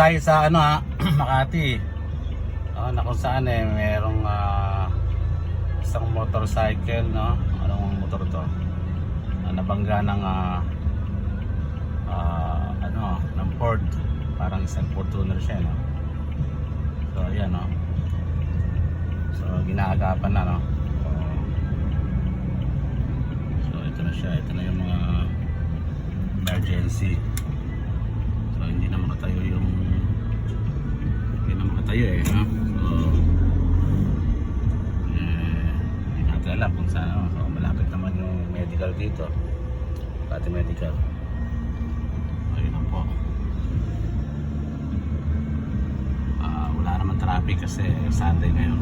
tayo sa ano Makati. Na kung saan merong isang motorcycle, no? Anong motor to? Nabangga ng ng Ford. Parang isang Fortuner siya, no? So ayan, no? So ginaagapan na, no? So ito na siya, ito na yung mga emergency. So hindi na makatayo no? So hindi natin alam kung saan, so malapit naman yung medical dito, pati medical. Ayun na po. Wala naman traffic kasi Sunday ngayon.